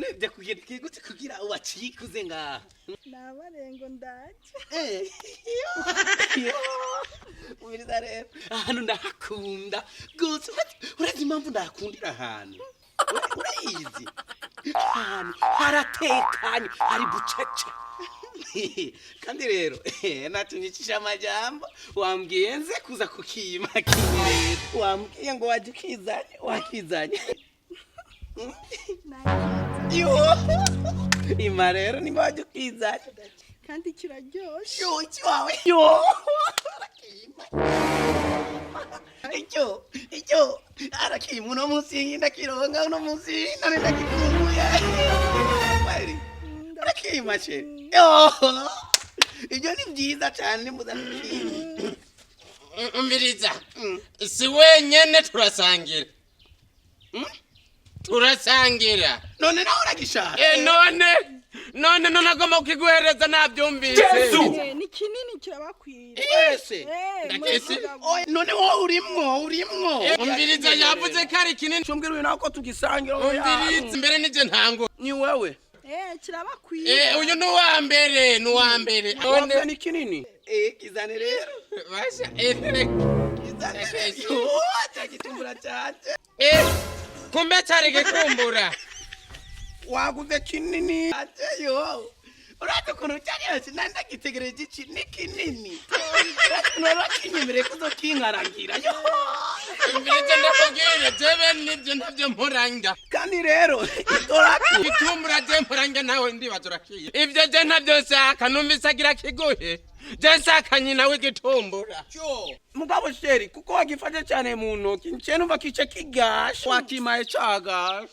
none bya kugira gute kugira ubacikuze nga nabarengo ndaje umiriza rero ahantu ndahakunda gutse urazi impamvu ndahakundira ahantu urayizi ahantu haratekanye hari bucece kandi rero natunyikisha amajambo wambwiye nze kuza kukima kinye wambwiye ngo waje ukizanye wakizanye yo ima rero nimba waje ukizanye kandi kiraryoshe yo ikiwawe yo icyo arakima uno munsi ndakironga uno munsi none ndakikumbuye bari arakima Cheri yo ibyo ni byiza cyane muzanukima umbiriza si wenyene turasangira turasangira none nawe uragishaka none agomba kukiguhereza nabyumvise ni kinini kirabakwira wese none wowe urimwo umbiriza yavuze ko ari kinini cumbwira uyu nako tugisangira umbiriza mbere nije ntango ni wewe kirabakwira uyu ni uwa mbere none ni kinini kizane rero basha kizane yo cyagitumbura cyane kumbe cyari gikumbura waguze kinini yo urate kuntu cyari nanda gitegereje iki ni kinini nora kinyemere kuzokinkaragira yo imbere ndakubwira jebe nibyo ntabyo mpuranga kandi rero idoratu itumbura je mpuranga nawe ndibazurakiye ivyo je ntabyo saka numvise agira kiguhe je saka nyina w'igitumbura mugabo Cheri kuko wagifashe cyane mu ntoki nce numva kice kigashe wakimpaye cagashe